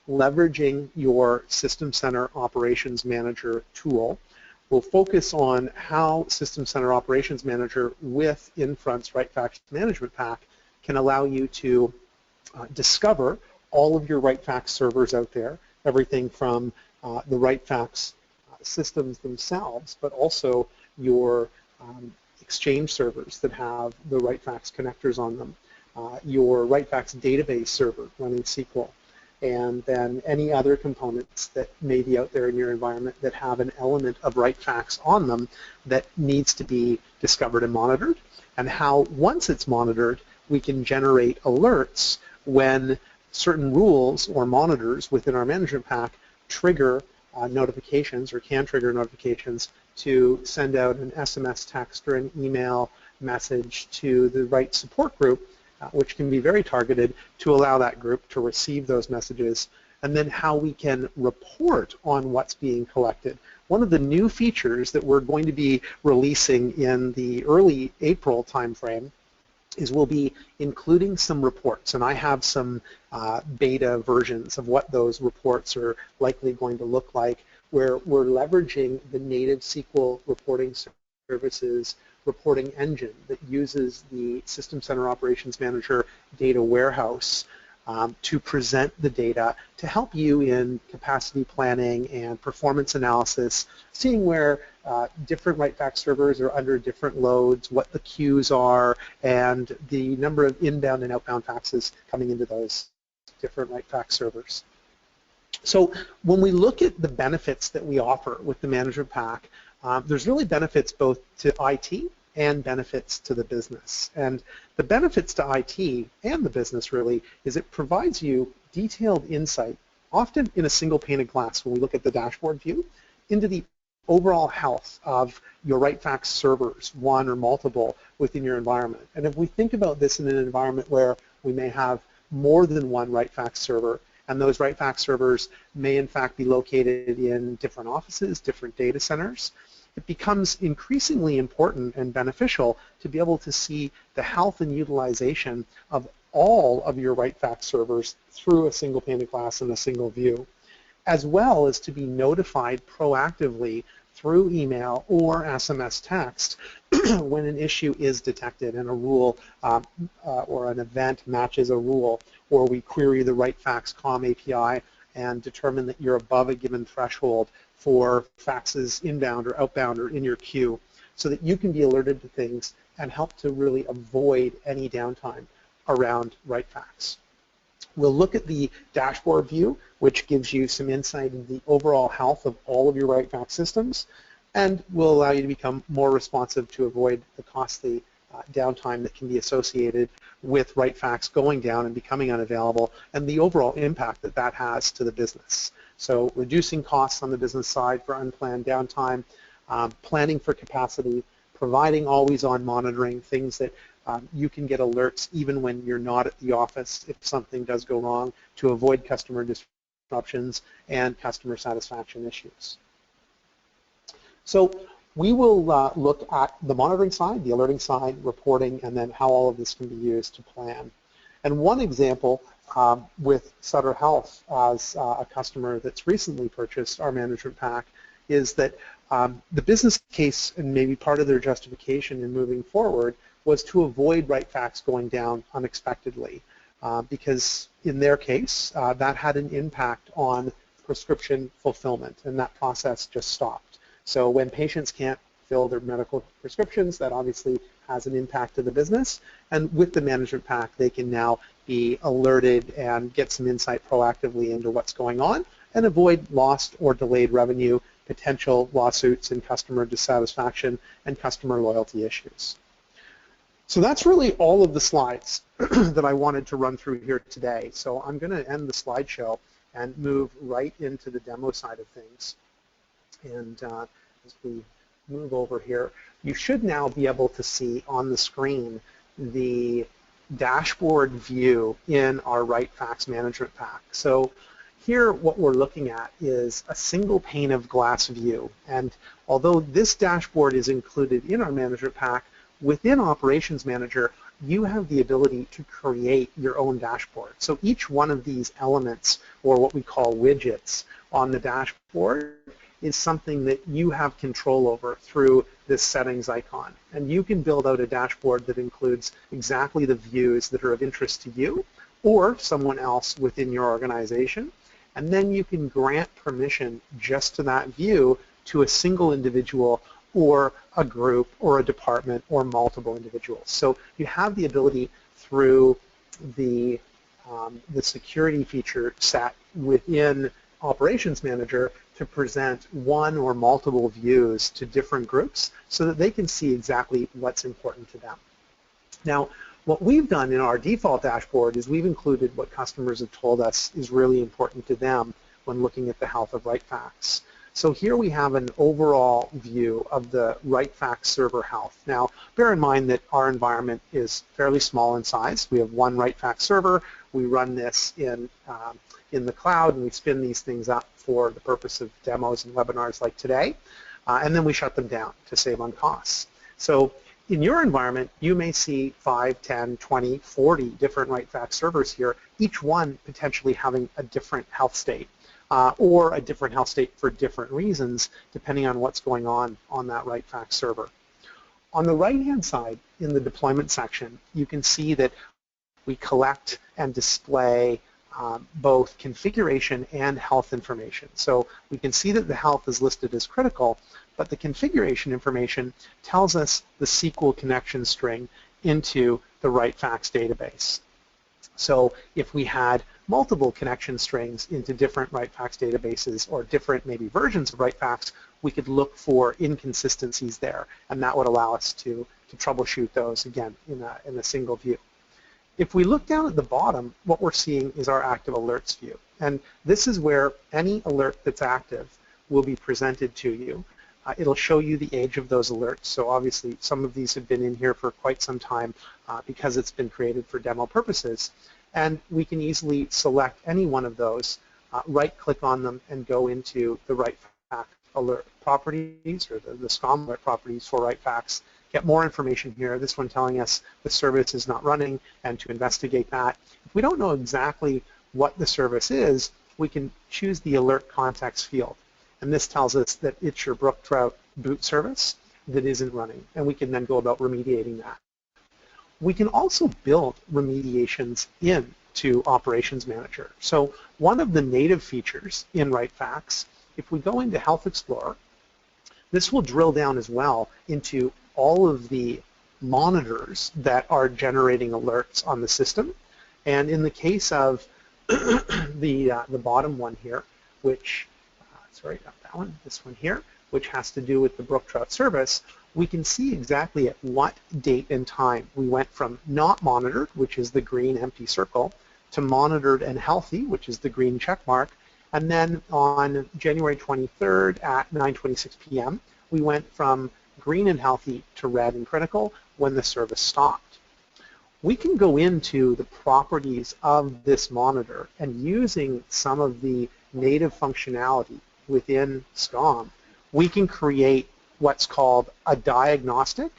leveraging your System Center Operations Manager tool. We'll focus on how System Center Operations Manager with Infront's RightFax Management Pack can allow you to discover all of your RightFax servers out there, everything from the RightFax systems themselves, but also your Exchange servers that have the RightFax connectors on them, your RightFax database server running SQL, and then any other components that may be out there in your environment that have an element of RightFax on them that needs to be discovered and monitored, and how once it's monitored, we can generate alerts when certain rules or monitors within our management pack trigger notifications or can trigger notifications to send out an SMS text or an email message to the right support group, which can be very targeted to allow that group to receive those messages, and then how we can report on what's being collected. One of the new features that we're going to be releasing in the early April timeframe is we'll be including some reports, and I have some beta versions of what those reports are likely going to look like, where we're leveraging the native SQL reporting services reporting engine that uses the System Center Operations Manager data warehouse to present the data to help you in capacity planning and performance analysis, seeing where different RightFax servers are under different loads, what the queues are, and the number of inbound and outbound faxes coming into those different RightFax servers. So when we look at the benefits that we offer with the Management Pack, there's really benefits both to IT and benefits to the business. And the benefits to IT and the business really is it provides you detailed insight, often in a single pane of glass when we look at the dashboard view, into the overall health of your RightFax servers, one or multiple, within your environment. And if we think about this in an environment where we may have more than one RightFax server, and those RightFax servers may in fact be located in different offices, different data centers, it becomes increasingly important and beneficial to be able to see the health and utilization of all of your RightFax servers through a single pane of glass and a single view, as well as to be notified proactively through email or SMS text when an issue is detected and a rule or an event matches a rule, or we query the RightFax COM API and determine that you're above a given threshold for faxes inbound or outbound or in your queue, so that you can be alerted to things and help to really avoid any downtime around RightFax. We'll look at the dashboard view, which gives you some insight into the overall health of all of your RightFax systems, and will allow you to become more responsive to avoid the costly downtime that can be associated with RightFax going down and becoming unavailable, and the overall impact that that has to the business. So reducing costs on the business side for unplanned downtime, planning for capacity, providing always-on monitoring, things that you can get alerts even when you're not at the office if something does go wrong, to avoid customer disruptions and customer satisfaction issues. So we will look at the monitoring side, the alerting side, reporting, and then how all of this can be used to plan. And one example with Sutter Health as a customer that's recently purchased our management pack is that the business case and maybe part of their justification in moving forward was to avoid RightFax going down unexpectedly, because in their case that had an impact on prescription fulfillment, and that process just stopped. So when patients can't fill their medical prescriptions, that obviously has an impact to the business, and with the management pack they can now be alerted and get some insight proactively into what's going on and avoid lost or delayed revenue, potential lawsuits, and customer dissatisfaction and customer loyalty issues. So that's really all of the slides that I wanted to run through here today. So I'm going to end the slideshow and move right into the demo side of things. And as we move over here, you should now be able to see on the screen the dashboard view in our RightFax Management Pack. So here what we're looking at is a single pane of glass view. And although this dashboard is included in our Management Pack, within Operations Manager, you have the ability to create your own dashboard. So each one of these elements, or what we call widgets on the dashboard, is something that you have control over through this settings icon. And you can build out a dashboard that includes exactly the views that are of interest to you or someone else within your organization. And then you can grant permission just to that view to a single individual or a group or a department or multiple individuals. So you have the ability through the security feature set within Operations Manager to present one or multiple views to different groups so that they can see exactly what's important to them. Now, what we've done in our default dashboard is we've included what customers have told us is really important to them when looking at the health of RightFax. So here we have an overall view of the RightFax server health. Now, bear in mind that our environment is fairly small in size. We have one RightFax server. We run this in the cloud, and we spin these things up for the purpose of demos and webinars like today, and then we shut them down to save on costs. So in your environment, you may see 5, 10, 20, 40 different RightFax servers here, each one potentially having a different health state. Or a different health state for different reasons, depending on what's going on that RightFax server. On the right-hand side, in the deployment section, you can see that we collect and display both configuration and health information. So we can see that the health is listed as critical, but the configuration information tells us the SQL connection string into the RightFax database. So if we had multiple connection strings into different RightFax databases or different maybe versions of RightFax, we could look for inconsistencies there, and that would allow us to troubleshoot those again in a single view. If we look down at the bottom, what we're seeing is our active alerts view, and this is where any alert that's active will be presented to you. It'll show you the age of those alerts. So obviously some of these have been in here for quite some time because it's been created for demo purposes. And we can easily select any one of those, right-click on them, and go into the RightFax alert properties or the SCOM alert properties for RightFax. Get more information here. This one telling us the service is not running and to investigate that. If we don't know exactly what the service is, we can choose the alert context field. And this tells us that it's your Brook Trout boot service that isn't running, and we can then go about remediating that. We can also build remediations into Operations Manager. So one of the native features in RightFax, if we go into Health Explorer, this will drill down as well into all of the monitors that are generating alerts on the system. And in the case of the bottom one here, which sorry, not that one, this one here, which has to do with the Brook Trout service, we can see exactly at what date and time we went from not monitored, which is the green empty circle, to monitored and healthy, which is the green check mark, and then on January 23rd at 9:26 p.m., we went from green and healthy to red and critical when the service stopped. We can go into the properties of this monitor, and using some of the native functionality within SCOM, we can create what's called a diagnostic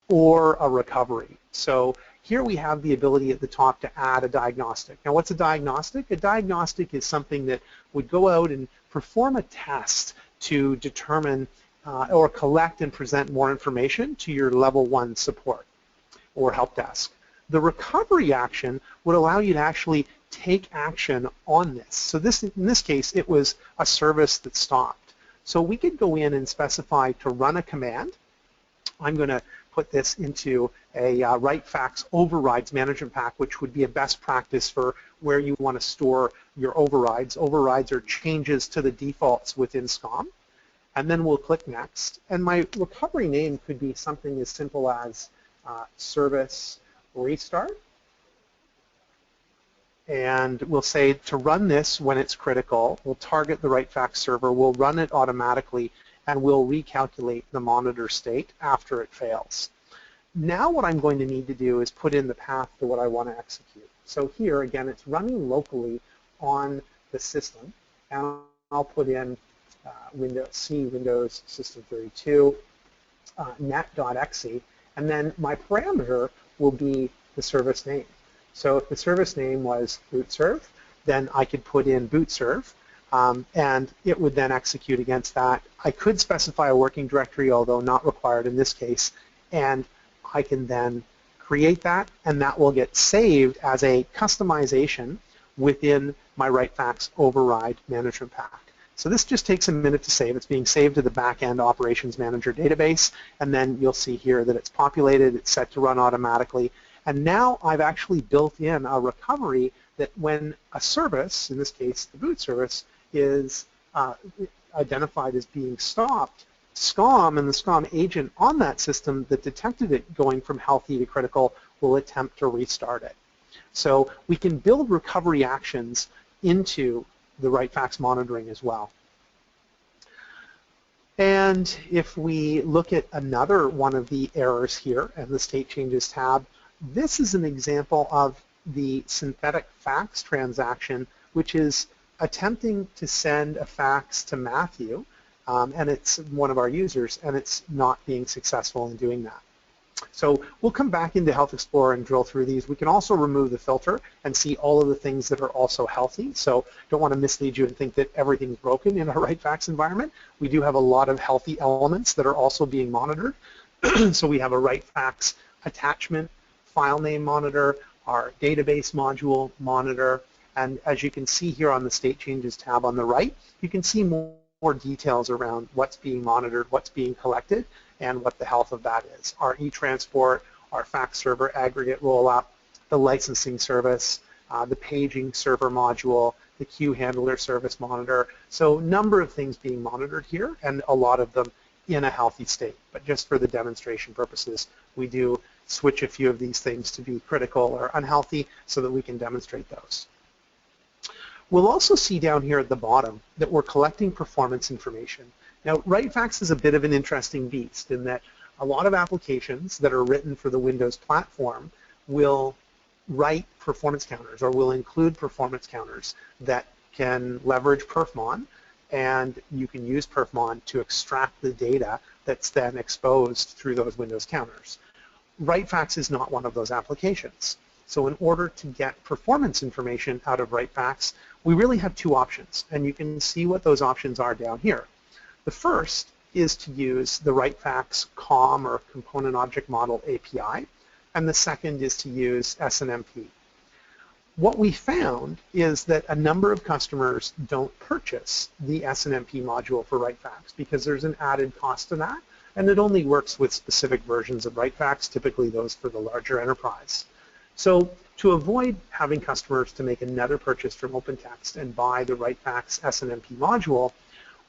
or a recovery. So here we have the ability at the top to add a diagnostic. Now, what's a diagnostic? A diagnostic is something that would go out and perform a test to determine or collect and present more information to your level 1 support or help desk. The recovery action would allow you to actually take action on this. So in this case, it was a service that stopped. So we could go in and specify to run a command. I'm going to put this into a RightFax Overrides Management Pack, which would be a best practice for where you want to store your overrides. Overrides are changes to the defaults within SCOM. And then we'll click Next. And my recovery name could be something as simple as Service Restart. And we'll say to run this when it's critical, we'll target the RightFax server, we'll run it automatically, and we'll recalculate the monitor state after it fails. Now what I'm going to need to do is put in the path to what I want to execute. So here, again, it's running locally on the system, and I'll put in Windows System 32, net.exe, and then my parameter will be the service name. So if the service name was bootserve, then I could put in bootserve, and it would then execute against that. I could specify a working directory, although not required in this case, and I can then create that, and that will get saved as a customization within my RightFax Override Management Pack. So this just takes a minute to save. It's being saved to the back-end Operations Manager database, and then you'll see here that it's populated, it's set to run automatically, and now I've actually built in a recovery that when a service, in this case the boot service, is identified as being stopped, SCOM and the SCOM agent on that system that detected it going from healthy to critical will attempt to restart it. So we can build recovery actions into the RightFax monitoring as well. And if we look at another one of the errors here and the State Changes tab, this is an example of the synthetic fax transaction, which is attempting to send a fax to Matthew, and it's one of our users, and it's not being successful in doing that. So we'll come back into Health Explorer and drill through these. We can also remove the filter and see all of the things that are also healthy. So don't want to mislead you and think that everything's broken in our RightFax environment. We do have a lot of healthy elements that are also being monitored. So we have a RightFax attachment file name monitor, our database module monitor, and as you can see here on the State Changes tab on the right, you can see more details around what's being monitored, what's being collected, and what the health of that is. Our e-transport, our fax server aggregate rollup, the licensing service, the paging server module, the queue handler service monitor. So a number of things being monitored here, and a lot of them in a healthy state. But just for the demonstration purposes, we do switch a few of these things to be critical or unhealthy so that we can demonstrate those. We'll also see down here at the bottom that we're collecting performance information. Now, RightFax is a bit of an interesting beast in that a lot of applications that are written for the Windows platform will write performance counters or will include performance counters that can leverage perfmon, and you can use perfmon to extract the data that's then exposed through those Windows counters. RightFax is not one of those applications. So in order to get performance information out of RightFax, we really have two options, and you can see what those options are down here. The first is to use the RightFax COM or Component Object Model API, and the second is to use SNMP. What we found is that a number of customers don't purchase the SNMP module for RightFax because there's an added cost to that, and it only works with specific versions of RightFax, typically those for the larger enterprise. So to avoid having customers to make another purchase from OpenText and buy the RightFax SNMP module,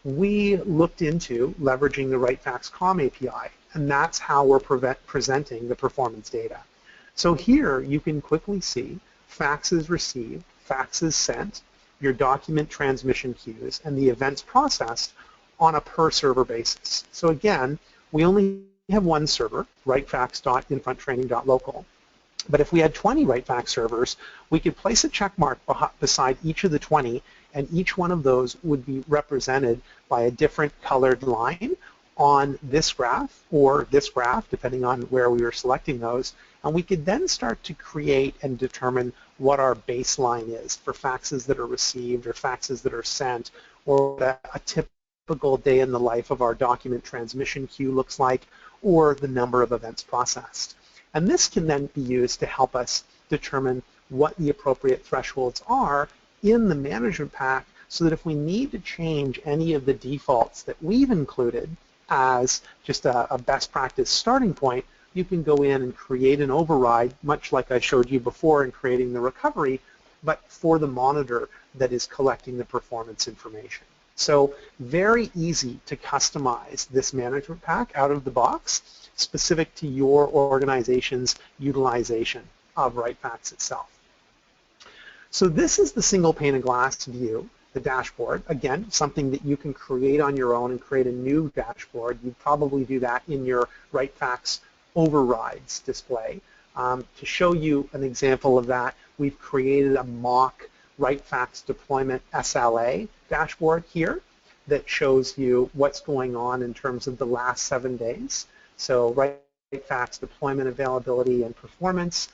we looked into leveraging the RightFax COM API, and that's how we're presenting the performance data. So here you can quickly see faxes received, faxes sent, your document transmission queues, and the events processed on a per server basis. So again, we only have one server, rightfax.infronttraining.local. But if we had 20 RightFax servers, we could place a check mark beside each of the 20, and each one of those would be represented by a different colored line on this graph or this graph, depending on where we were selecting those. And we could then start to create and determine what our baseline is for faxes that are received or faxes that are sent, or what a typical day in the life of our document transmission queue looks like, or the number of events processed. And this can then be used to help us determine what the appropriate thresholds are in the management pack so that if we need to change any of the defaults that we've included as just a best practice starting point, you can go in and create an override, much like I showed you before in creating the recovery, but for the monitor that is collecting the performance information. So very easy to customize this management pack out of the box, specific to your organization's utilization of RightFax itself. So this is the single pane of glass view, the dashboard. Again, something that you can create on your own and create a new dashboard. You'd probably do that in your RightFax overrides display. To show you an example of that, we've created a mock RightFax deployment SLA dashboard here that shows you what's going on in terms of the last 7 days. So RightFax deployment availability and performance.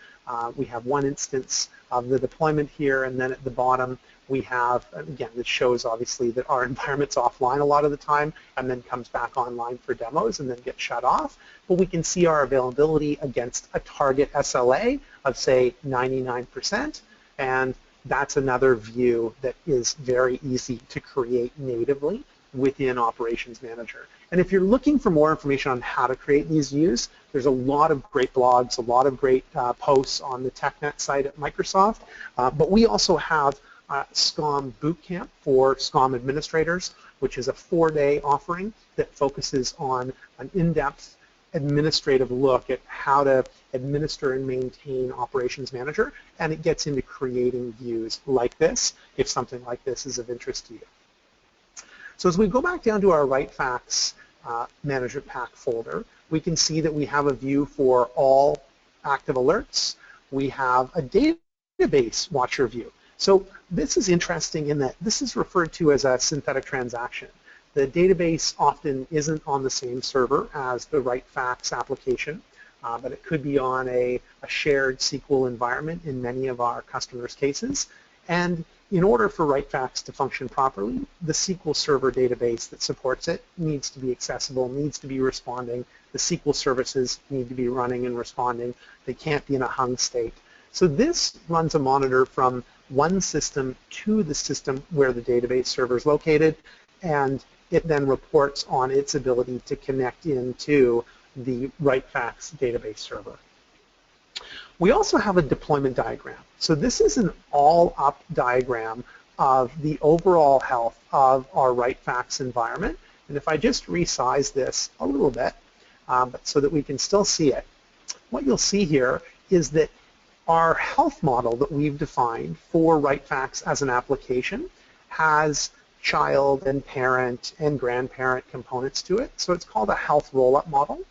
We have one instance of the deployment here, and then at the bottom we have, again, this shows obviously that our environment's offline a lot of the time and then comes back online for demos and then gets shut off. But we can see our availability against a target SLA of, say, 99%, and that's another view that is very easy to create natively within Operations Manager. And if you're looking for more information on how to create these views, there's a lot of great blogs, a lot of great posts on the TechNet site at Microsoft. But we also have SCOM Bootcamp for SCOM administrators, which is a 4-day offering that focuses on an in-depth administrative look at how to administer and maintain Operations Manager, and it gets into creating views like this if something like this is of interest to you. So as we go back down to our RightFax Management Pack folder, we can see that we have a view for all active alerts. We have a database watcher view. So this is interesting in that this is referred to as a synthetic transaction. The database often isn't on the same server as the RightFax application, but it could be on a shared SQL environment in many of our customers' cases. And in order for RightFax to function properly, the SQL Server database that supports it needs to be accessible, needs to be responding. The SQL services need to be running and responding. They can't be in a hung state. So this runs a monitor from one system to the system where the database server is located, and it then reports on its ability to connect into the RightFax database server. We also have a deployment diagram. So this is an all-up diagram of the overall health of our RightFax environment. And if I just resize this a little bit but so that we can still see it, what you'll see here is that our health model that we've defined for RightFax as an application has child and parent and grandparent components to it. So it's called a health roll-up model.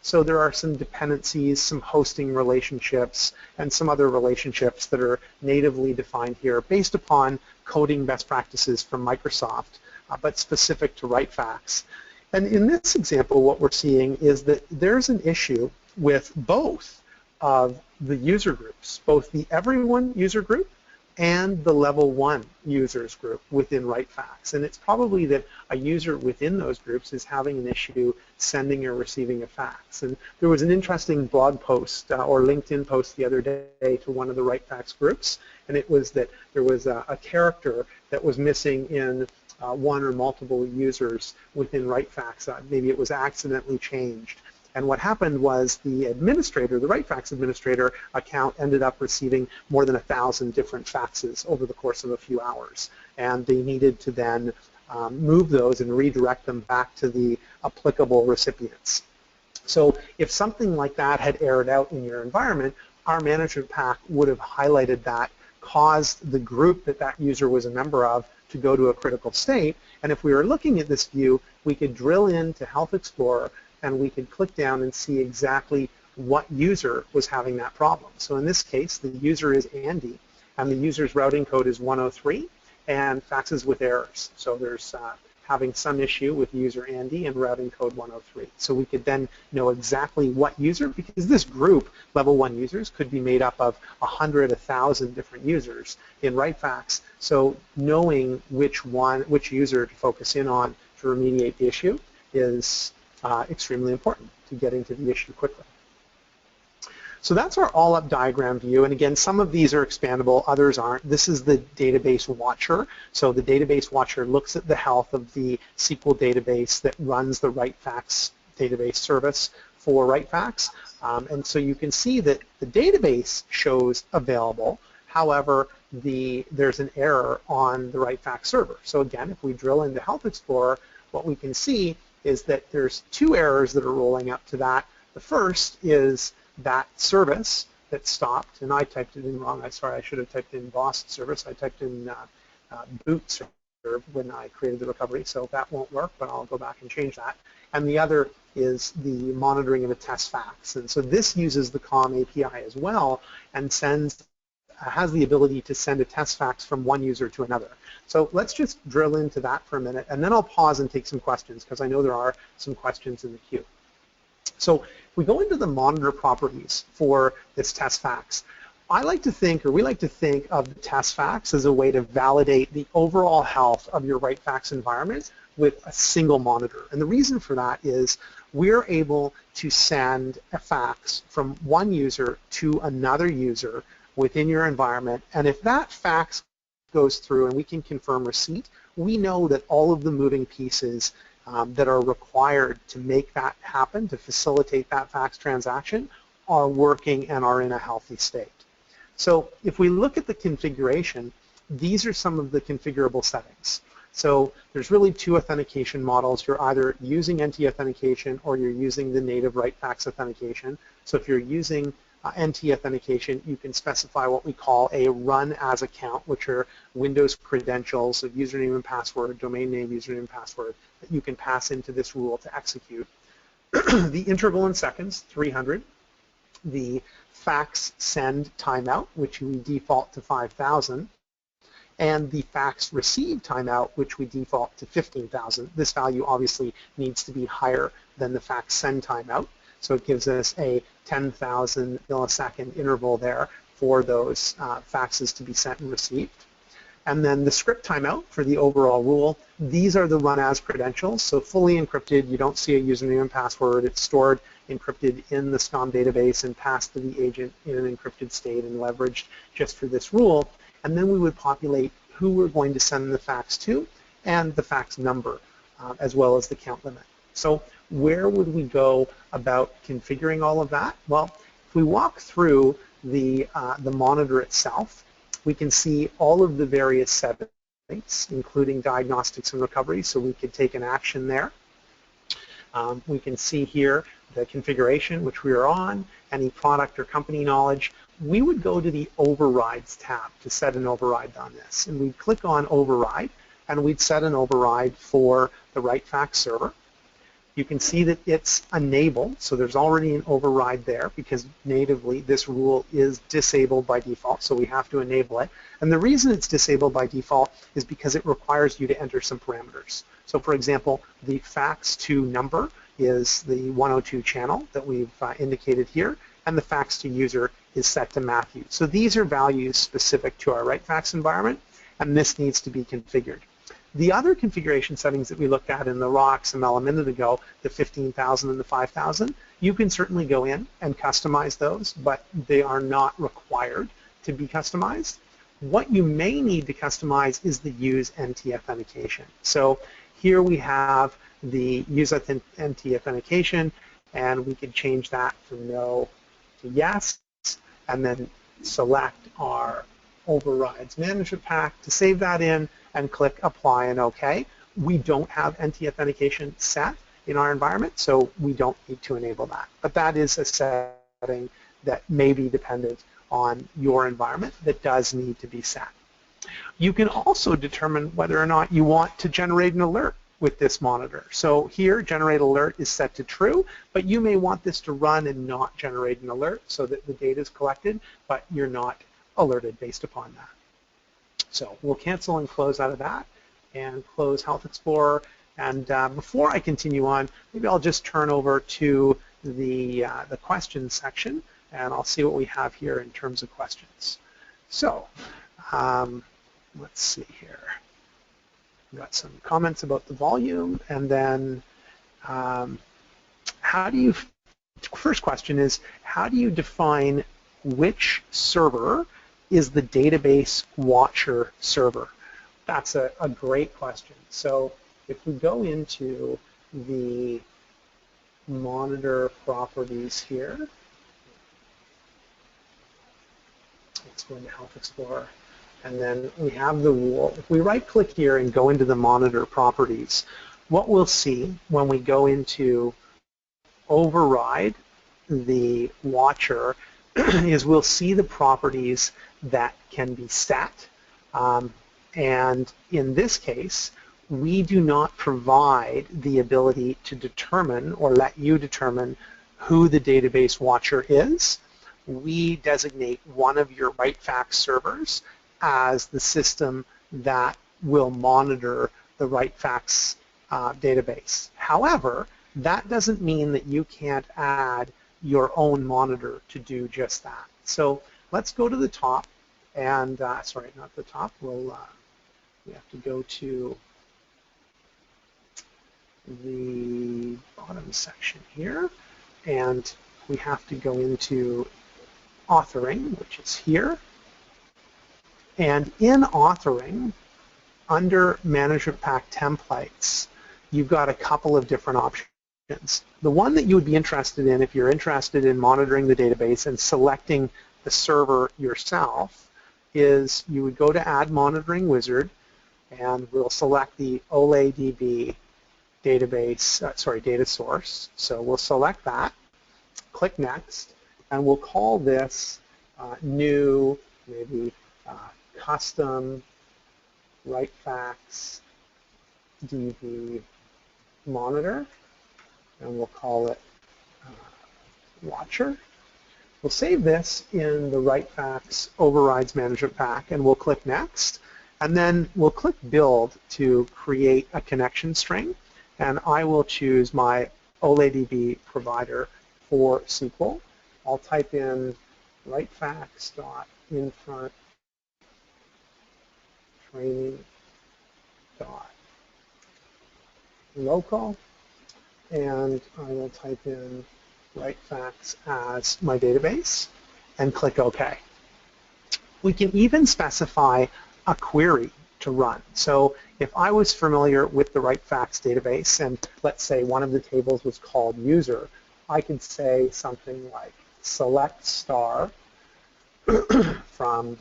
So there are some dependencies, some hosting relationships, and some other relationships that are natively defined here based upon coding best practices from Microsoft, but specific to RightFax. And in this example, what we're seeing is that there's an issue with both of the user groups, both the Everyone user group and the Level 1 users group within RightFax. And it's probably that a user within those groups is having an issue sending or receiving a fax. And there was an interesting blog post or LinkedIn post the other day to one of the RightFax groups, and it was that there was a character that was missing in one or multiple users within RightFax. Maybe it was accidentally changed. And what happened was the administrator, the RightFax administrator account ended up receiving more than 1,000 different faxes over the course of a few hours. And they needed to then move those and redirect them back to the applicable recipients. So if something like that had aired out in your environment, our management pack would have highlighted that, caused the group that that user was a member of to go to a critical state. And if we were looking at this view, we could drill into Health Explorer and we could click down and see exactly what user was having that problem. So in this case, the user is Andy, and the user's routing code is 103, and faxes with errors. So there's having some issue with user Andy and routing code 103. So we could then know exactly what user, because this group, Level 1 users, could be made up of 100, 1,000 different users in RightFax. So knowing which user to focus in on to remediate the issue is extremely important to getting to the issue quickly. So that's our all-up diagram view, and again, some of these are expandable, others aren't. This is the database watcher. So the database watcher looks at the health of the SQL database that runs the RightFax database service for RightFax. And so you can see that the database shows available. However, there's an error on the RightFax server. So again, if we drill into Health Explorer, what we can see is that there's two errors that are rolling up to that. The first is that service that stopped, and I typed it in wrong. Sorry, I should have typed in boss service. I typed in boot serve when I created the recovery, so that won't work, but I'll go back and change that. And the other is the monitoring of a test fax. And so this uses the COM API as well and has the ability to send a test fax from one user to another. So let's just drill into that for a minute, and then I'll pause and take some questions because I know there are some questions in the queue. So we go into the monitor properties for this test fax. I like to think, or we like to think of the test fax as a way to validate the overall health of your RightFax environment with a single monitor. And the reason for that is we're able to send a fax from one user to another user within your environment. And if that fax goes through and we can confirm receipt, we know that all of the moving pieces that are required to make that happen, to facilitate that fax transaction, are working and are in a healthy state. So if we look at the configuration, these are some of the configurable settings. So there's really two authentication models. You're either using NT authentication or you're using the native RightFax authentication. So if you're using NT authentication, you can specify what we call a run as account, which are Windows credentials of username and password, domain name, username and password, that you can pass into this rule to execute. The interval in seconds, 300. The fax send timeout, which we default to 5,000, and the fax receive timeout, which we default to 15,000. This value obviously needs to be higher than the fax send timeout, so it gives us a 10,000 millisecond interval there for those faxes to be sent and received. And then the script timeout for the overall rule. These are the run as credentials, so fully encrypted. You don't see a username and password. It's stored encrypted in the SCOM database and passed to the agent in an encrypted state and leveraged just for this rule. And then we would populate who we're going to send the fax to and the fax number, as well as the count limit. So where would we go about configuring all of that? Well, if we walk through the monitor itself, we can see all of the various settings, including diagnostics and recovery, so we could take an action there. We can see here the configuration, which we are on, any product or company knowledge. We would go to the Overrides tab to set an override on this. And we'd click on Override, and we'd set an override for the RightFax server. You can see that it's enabled, so there's already an override there because natively this rule is disabled by default, so we have to enable it. And the reason it's disabled by default is because it requires you to enter some parameters. So for example, the fax to number is the 102 channel that we've indicated here, and the fax to user is set to Matthew. So these are values specific to our RightFax environment, and this needs to be configured. The other configuration settings that we looked at in the raw XML a minute ago, the 15,000 and the 5,000, you can certainly go in and customize those, but they are not required to be customized. What you may need to customize is the use NT authentication. So here we have the use NT authentication, and we can change that from no to yes, and then select our Overrides Management Pack to save that in and click Apply and OK. We don't have NT authentication set in our environment, so we don't need to enable that. But that is a setting that may be dependent on your environment that does need to be set. You can also determine whether or not you want to generate an alert with this monitor. So here, generate alert is set to true, but you may want this to run and not generate an alert so that the data is collected, but you're not alerted based upon that. So we'll cancel and close out of that and close Health Explorer. And before I continue on, maybe I'll just turn over to the questions section, and I'll see what we have here in terms of questions. So let's see here. We've got some comments about the volume, and then first question is, how do you define which server is the database watcher server? That's a great question. So if we go into the monitor properties here, let's go into Health Explorer, and then we have the rule. If we right-click here and go into the monitor properties, what we'll see when we go into override the watcher is we'll see the properties that can be set. And in this case, we do not provide the ability to determine or let you determine who the database watcher is. We designate one of your RightFax servers as the system that will monitor the RightFax database. However, that doesn't mean that you can't add your own monitor to do just that. So let's go to the top, and sorry, not the top. We have to go to the bottom section here, and we have to go into authoring, which is here. And in authoring, under Management Pack templates, you've got a couple of different options. The one that you would be interested in if you're interested in monitoring the database and selecting the server yourself is you would go to Add Monitoring Wizard, and we'll select the OLADB database, data source. So we'll select that, click Next, and we'll call this new, maybe custom RightFax DB monitor, and we'll call it Watcher. We'll save this in the RightFax Overrides Management Pack, and we'll click Next, and then we'll click Build to create a connection string, and I will choose my OLADB provider for SQL. I'll type in rightfax.infront training.local, and I will type in RightFax as my database and click OK. We can even specify a query to run. So if I was familiar with the RightFax database, and let's say one of the tables was called user, I could say something like select star from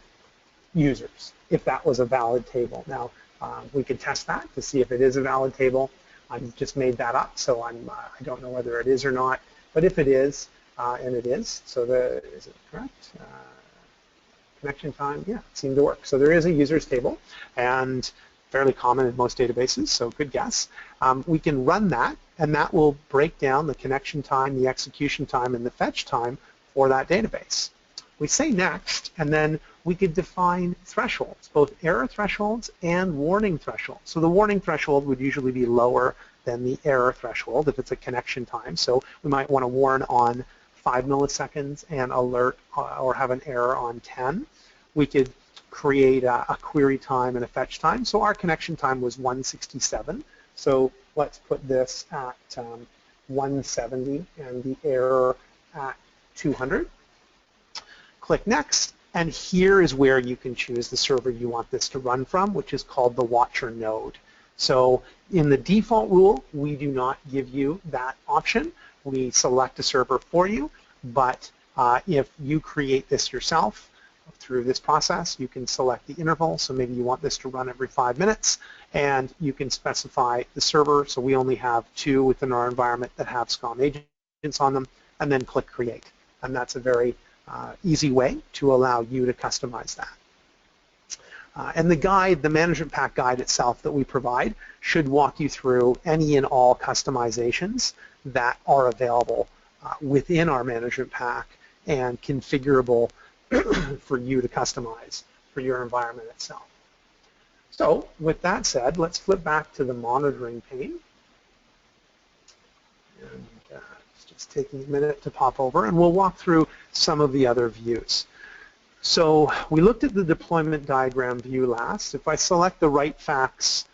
users, if that was a valid table. Now, we could test that to see if it is a valid table. I just made that up, so I don't know whether it is or not. But if it is, and it is, so is it correct? Connection time, yeah, it seemed to work. So there is a users table, and fairly common in most databases, so good guess. We can run that, and that will break down the connection time, the execution time, and the fetch time for that database. We say next, and then we could define thresholds, both error thresholds and warning thresholds. So the warning threshold would usually be lower than the error threshold if it's a connection time. So we might want to warn on 5 milliseconds and alert or have an error on 10. We could create a query time and a fetch time. So our connection time was 167. So let's put this at 170 and the error at 200. Click Next, and here is where you can choose the server you want this to run from, which is called the Watcher node. So in the default rule, we do not give you that option. We select a server for you, but if you create this yourself through this process, you can select the interval. So maybe you want this to run every 5 minutes, and you can specify the server. So we only have 2 within our environment that have SCOM agents on them, and then click Create. And that's a very easy way to allow you to customize that. And the guide, the Management Pack guide itself that we provide, should walk you through any and all customizations that are available within our Management Pack and configurable for you to customize for your environment itself. So with that said, let's flip back to the monitoring pane. And it's just taking a minute to pop over, and we'll walk through some of the other views. So we looked at the deployment diagram view last. If I select the RightFax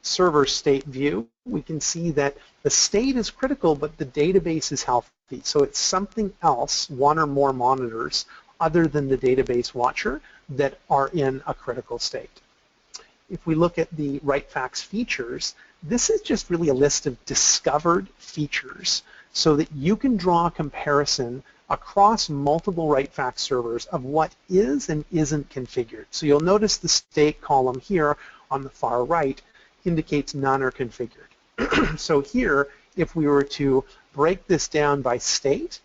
server state view, we can see that the state is critical, but the database is healthy. So it's something else, one or more monitors, other than the database watcher, that are in a critical state. If we look at the RightFax features, this is just really a list of discovered features so that you can draw a comparison across multiple RightFax servers of what is and isn't configured. So you'll notice the state column here on the far right indicates none are configured. So here, if we were to break this down by state,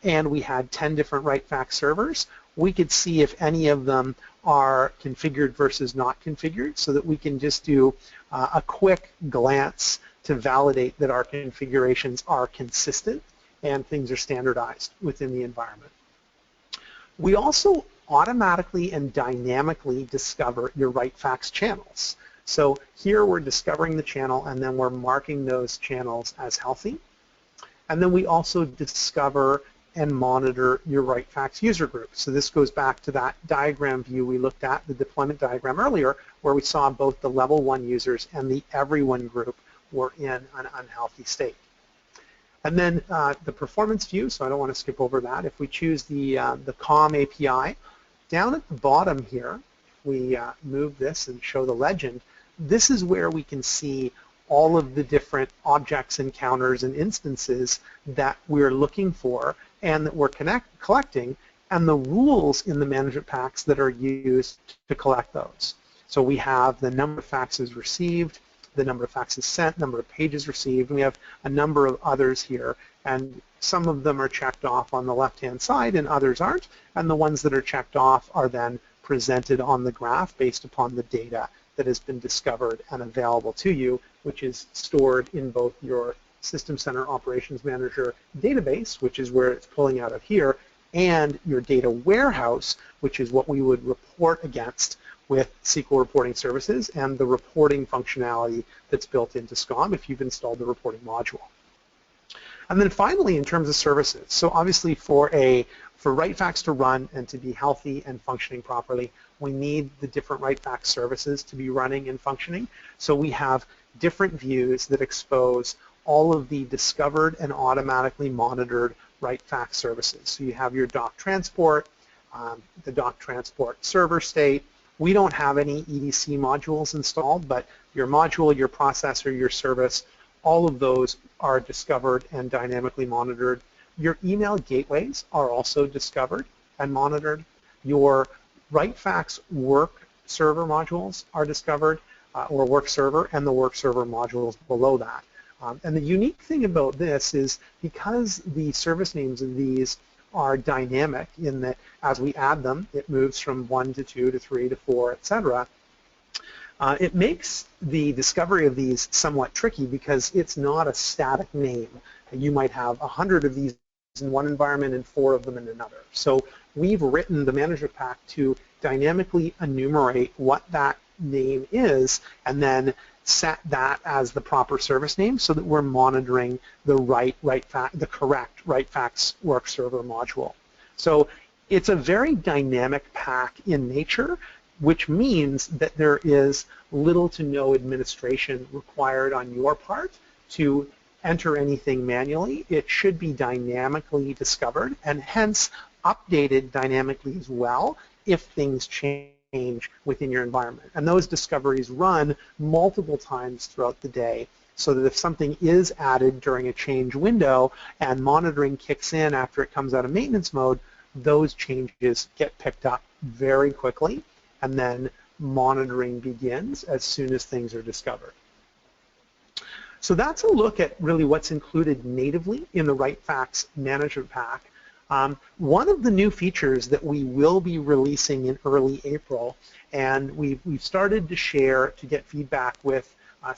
and we had 10 different RightFax servers, we could see if any of them are configured versus not configured, so that we can just do a quick glance to validate that our configurations are consistent and things are standardized within the environment. We also automatically and dynamically discover your RightFax channels. So here we're discovering the channel, and then we're marking those channels as healthy. And then we also discover and monitor your RightFax user group. So this goes back to that diagram view we looked at, the deployment diagram earlier, where we saw both the level 1 users and the everyone group were in an unhealthy state. And then the performance view, so I don't want to skip over that. If we choose the COM API, down at the bottom here, we move this and show the legend. This is where we can see all of the different objects, encounters, and instances that we're looking for and that we're collecting, and the rules in the management packs that are used to collect those. So we have the number of faxes received, the number of faxes sent, number of pages received, and we have a number of others here, and some of them are checked off on the left-hand side and others aren't, and the ones that are checked off are then presented on the graph based upon the data that has been discovered and available to you, which is stored in both your System Center Operations Manager database, which is where it's pulling out of here, and your data warehouse, which is what we would report against with SQL reporting services and the reporting functionality that's built into SCOM if you've installed the reporting module. And then finally, in terms of services, so obviously for RightFax to run and to be healthy and functioning properly, we need the different RightFax services to be running and functioning. So we have different views that expose all of the discovered and automatically monitored RightFax services. So you have your doc transport, the doc transport server state. We don't have any EDC modules installed, but your module, your processor, your service, all of those are discovered and dynamically monitored. Your email gateways are also discovered and monitored. Your RightFax work server modules are discovered, or work server, and the work server modules below that. And the unique thing about this is because the service names of these are dynamic in that as we add them, it moves from 1 to 2 to 3 to 4, etc. It makes the discovery of these somewhat tricky because it's not a static name. You might have 100 of these in one environment and 4 of them in another. So we've written the management pack to dynamically enumerate what that name is and then set that as the proper service name so that we're monitoring the correct RightFax work server module. So it's a very dynamic pack in nature, which means that there is little to no administration required on your part to enter anything manually. It should be dynamically discovered and hence updated dynamically as well if things change within your environment. And those discoveries run multiple times throughout the day so that if something is added during a change window and monitoring kicks in after it comes out of maintenance mode, those changes get picked up very quickly and then monitoring begins as soon as things are discovered. So that's a look at really what's included natively in the RightFax Management Pack. One of the new features that we will be releasing in early April, and we've started to share to get feedback with a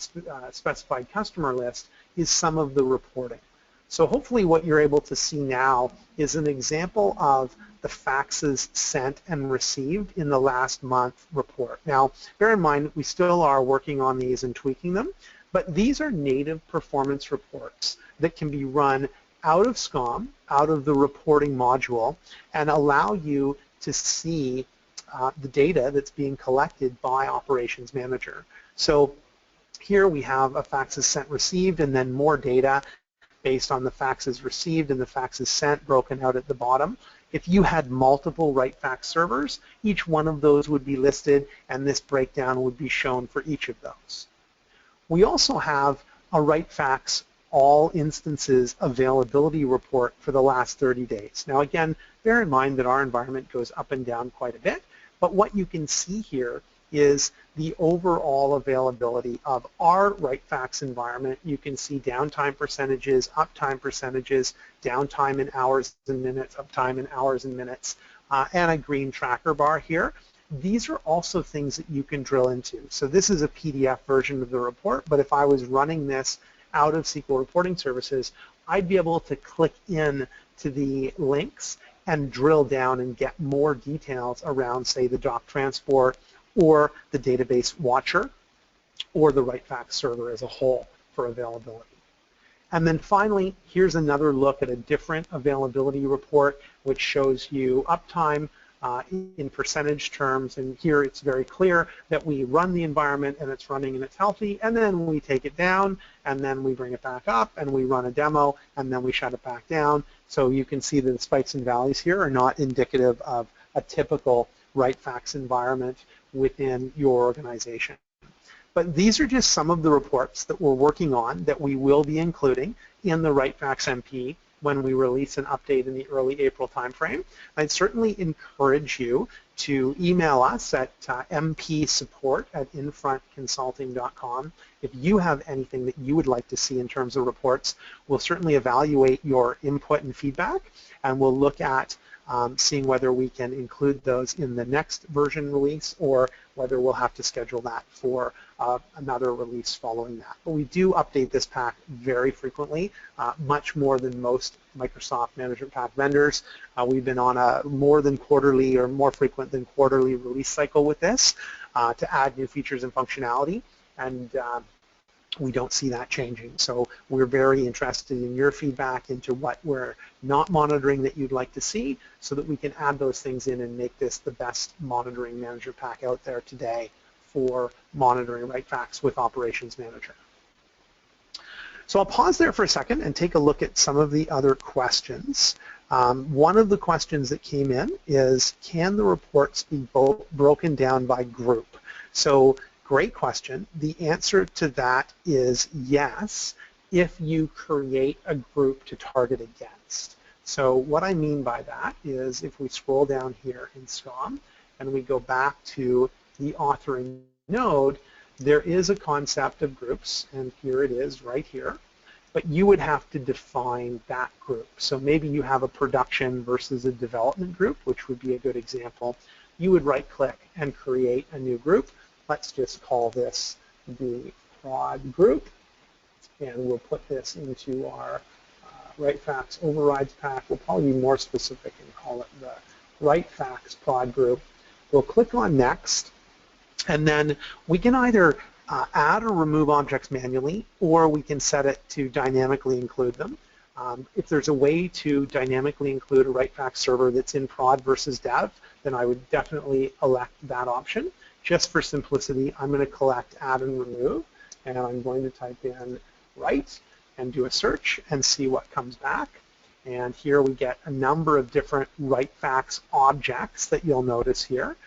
specified customer list, is some of the reporting. So hopefully what you're able to see now is an example of the faxes sent and received in the last month report. Now, bear in mind, we still are working on these and tweaking them, but these are native performance reports that can be run out of SCOM, out of the reporting module, and allow you to see the data that's being collected by Operations Manager. So here we have a faxes sent received and then more data based on the faxes received and the faxes sent broken out at the bottom. If you had multiple RightFax servers, each one of those would be listed and this breakdown would be shown for each of those. We also have a RightFax all instances availability report for the last 30 days. Now again, bear in mind that our environment goes up and down quite a bit, but what you can see here is the overall availability of our RightFax environment. You can see downtime percentages, uptime percentages, downtime in hours and minutes, uptime in hours and minutes, and a green tracker bar here. These are also things that you can drill into. So this is a PDF version of the report, but if I was running this out of SQL reporting services, I'd be able to click in to the links and drill down and get more details around, say, the doc transport or the database watcher or the RightFax server as a whole for availability. And then finally, here's another look at a different availability report, which shows you uptime in percentage terms. And here it's very clear that we run the environment and it's running and it's healthy, and then we take it down, and then we bring it back up, and we run a demo, and then we shut it back down. So you can see that the spikes and valleys here are not indicative of a typical RightFax environment within your organization. But these are just some of the reports that we're working on that we will be including in the RightFax MP when we release an update in the early April timeframe. I'd certainly encourage you to email us at mpsupport@infrontconsulting.com. If you have anything that you would like to see in terms of reports, we'll certainly evaluate your input and feedback, and we'll look at seeing whether we can include those in the next version release or whether we'll have to schedule that for another release following that. But we do update this pack very frequently, much more than most Microsoft Management Pack vendors. We've been on a more than quarterly or more frequent than quarterly release cycle with this to add new features and functionality, and we don't see that changing. So we're very interested in your feedback into what we're not monitoring that you'd like to see so that we can add those things in and make this the best monitoring manager pack out there today for monitoring RightFax with Operations Manager. So I'll pause there for a second and take a look at some of the other questions. One of the questions that came in is, can the reports be broken down by group? So great question. The answer to that is yes, if you create a group to target against. So what I mean by that is if we scroll down here in SCOM and we go back to the authoring node, there is a concept of groups, and here it is right here, but you would have to define that group. So maybe you have a production versus a development group, which would be a good example. You would right-click and create a new group. Let's just call this the prod group, and we'll put this into our RightFax overrides pack. We'll probably be more specific and call it the RightFax prod group. We'll click on next, and then we can either add or remove objects manually, or we can set it to dynamically include them. If there's a way to dynamically include a RightFax server that's in prod versus dev, then I would definitely elect that option. Just for simplicity, I'm going to collect add and remove, and I'm going to type in right and do a search and see what comes back. And here we get a number of different RightFax objects that you'll notice here.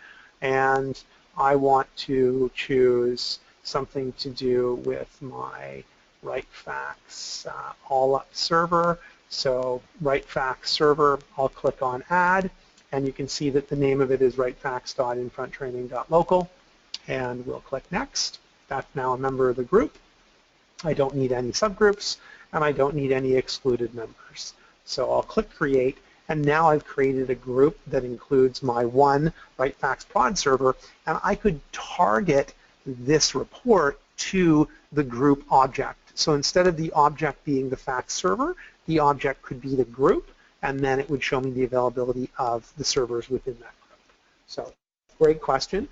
And I want to choose something to do with my RightFax all-up server. So RightFax server, I'll click on add, and you can see that the name of it is rightfax.infronttraining.local, and we'll click next. That's now a member of the group. I don't need any subgroups, and I don't need any excluded members. So I'll click create, and now I've created a group that includes my one RightFax prod server, and I could target this report to the group object. So instead of the object being the fax server, the object could be the group, and then it would show me the availability of the servers within that group. So great question.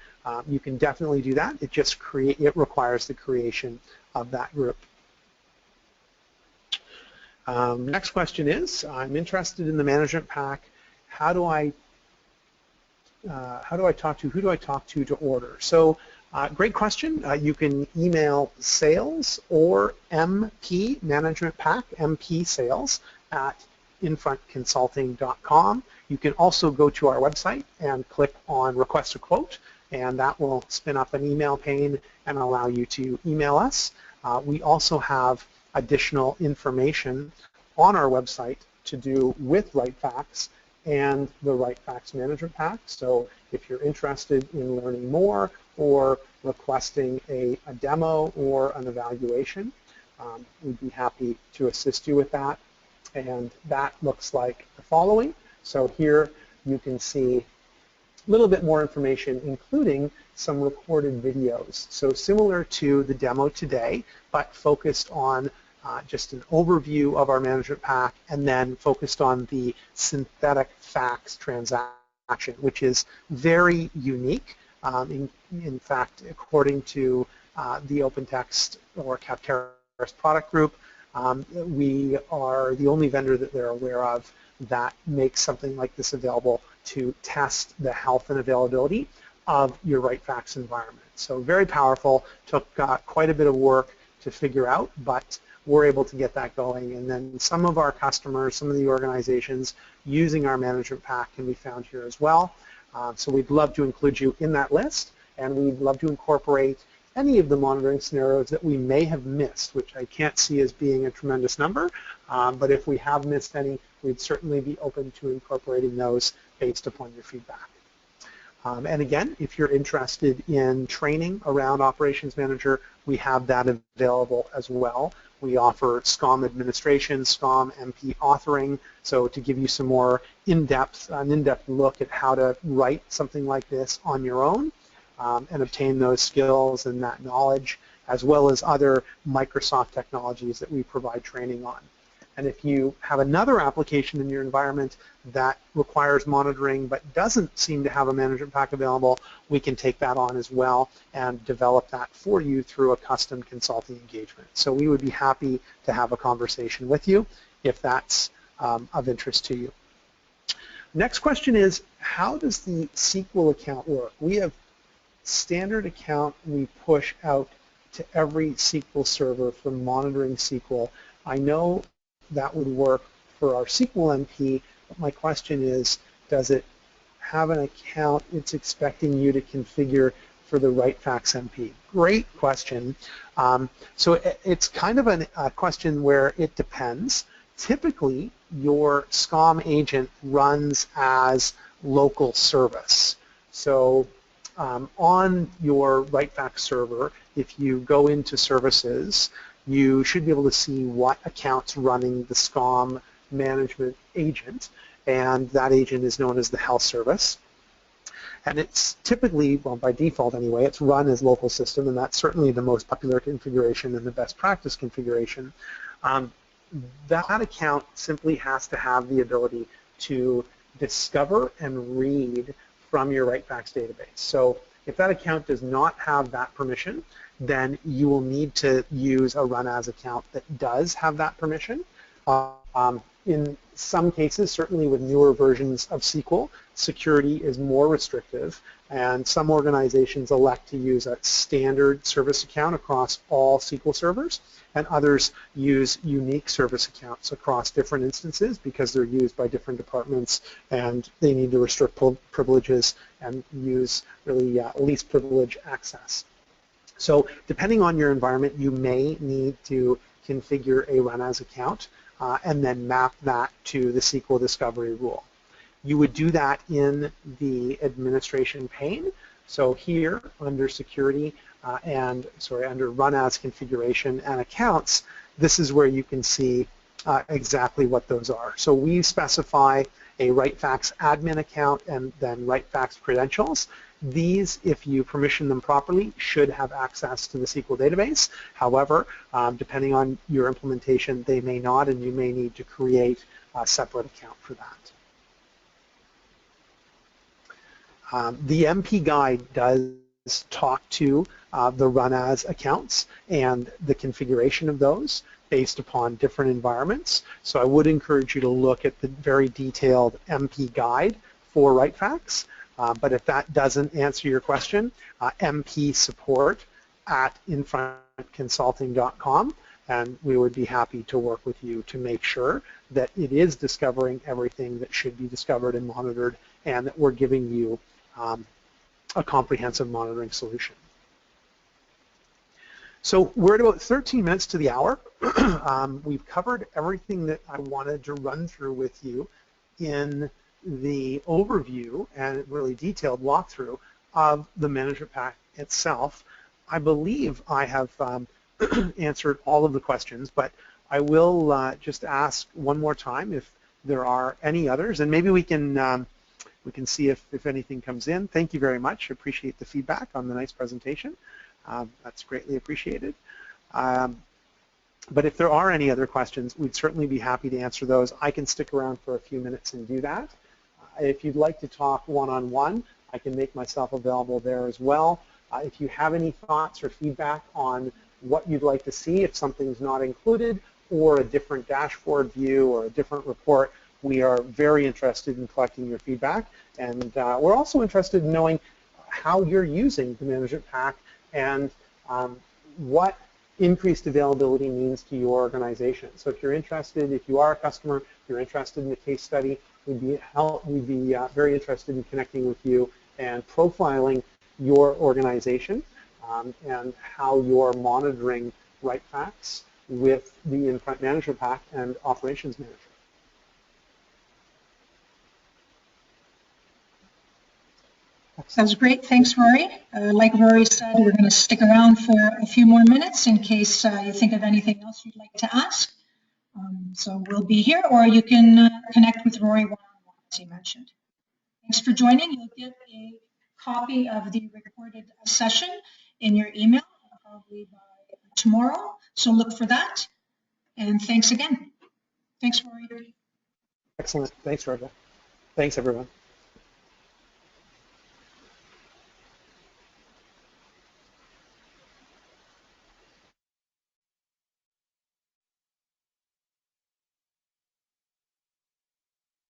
You can definitely do that. It requires the creation of that group. Next question is, I'm interested in the management pack. Who do I talk to order? So great question. You can email sales or MP management pack, MP sales at infrontconsulting.com. You can also go to our website and click on request a quote, and that will spin up an email pane and allow you to email us. We also have additional information on our website to do with RightFax and the RightFax Management Pack. So if you're interested in learning more or requesting a demo or an evaluation, we'd be happy to assist you with that. And that looks like the following. So here you can see a little bit more information, including some recorded videos. So similar to the demo today, but focused on just an overview of our management pack, and then focused on the synthetic fax transaction, which is very unique. In fact, according to the OpenText or Capteris product group, We are the only vendor that they're aware of that makes something like this available to test the health and availability of your RightFax environment. So very powerful, took quite a bit of work to figure out, but we're able to get that going. And then some of our customers, some of the organizations using our management pack can be found here as well. So we'd love to include you in that list, and we'd love to incorporate any of the monitoring scenarios that we may have missed, which I can't see as being a tremendous number, but if we have missed any, we'd certainly be open to incorporating those based upon your feedback. And again, if you're interested in training around Operations Manager, we have that available as well. We offer SCOM administration, SCOM MP authoring, so to give you some more an in-depth look at how to write something like this on your own and obtain those skills and that knowledge, as well as other Microsoft technologies that we provide training on. And if you have another application in your environment that requires monitoring but doesn't seem to have a management pack available, we can take that on as well and develop that for you through a custom consulting engagement. So we would be happy to have a conversation with you if that's of interest to you. Next question is, how does the SQL account work? We have standard account we push out to every SQL server for monitoring SQL. I know that would work for our SQL MP, but my question is, does it have an account it's expecting you to configure for the RightFax MP? Great question. So it's kind of a question where it depends. Typically, your SCOM agent runs as local service. So on your RightFax server, if you go into services, you should be able to see what account's running the SCOM management agent, and that agent is known as the health service. And it's typically, well, by default anyway, it's run as local system, and that's certainly the most popular configuration and the best practice configuration. That account simply has to have the ability to discover and read from your RightFax database. So if that account does not have that permission, then you will need to use a run as account that does have that permission. In some cases, certainly with newer versions of SQL, security is more restrictive, and some organizations elect to use a standard service account across all SQL servers, and others use unique service accounts across different instances because they're used by different departments and they need to restrict privileges and use really least privilege access. So depending on your environment, you may need to configure a run as account and then map that to the SQL discovery rule. You would do that in the administration pane. So here under security under run as configuration and accounts, this is where you can see exactly what those are. So we specify a RightFax admin account and then RightFax credentials. These, if you permission them properly, should have access to the SQL database. However, depending on your implementation, they may not, and you may need to create a separate account for that. The MP guide does talk to the run as accounts and the configuration of those based upon different environments. So I would encourage you to look at the very detailed MP guide for RightFax. But if that doesn't answer your question, MP support at infrontconsulting.com, and we would be happy to work with you to make sure that it is discovering everything that should be discovered and monitored, and that we're giving you a comprehensive monitoring solution. So we're at about 13 minutes to the hour. We've covered everything that I wanted to run through with you in the overview and really detailed walkthrough of the management pack itself. I believe I have answered all of the questions, but I will just ask one more time if there are any others, and maybe we can see if anything comes in. Thank you very much. I appreciate the feedback on the nice presentation. That's greatly appreciated. But if there are any other questions, we'd certainly be happy to answer those. I can stick around for a few minutes and do that. If you'd like to talk one-on-one, I can make myself available there as well. If you have any thoughts or feedback on what you'd like to see, if something's not included, or a different dashboard view or a different report, we are very interested in collecting your feedback. And we're also interested in knowing how you're using the management pack and what increased availability means to your organization. So if you're interested, if you are a customer, if you're interested in the case study, we'd be very interested in connecting with you and profiling your organization and how you're monitoring RightFax with the Infront Management Pack and Operations Manager. Sounds great. Thanks, Rory. Like Rory said, we're going to stick around for a few more minutes in case you think of anything else you'd like to ask. So we'll be here, or you can connect with Rory one-on-one, as he mentioned. Thanks for joining. You'll get a copy of the recorded session in your email probably by tomorrow. So look for that. And thanks again. Thanks, Rory. Excellent. Thanks, Roger. Thanks, everyone.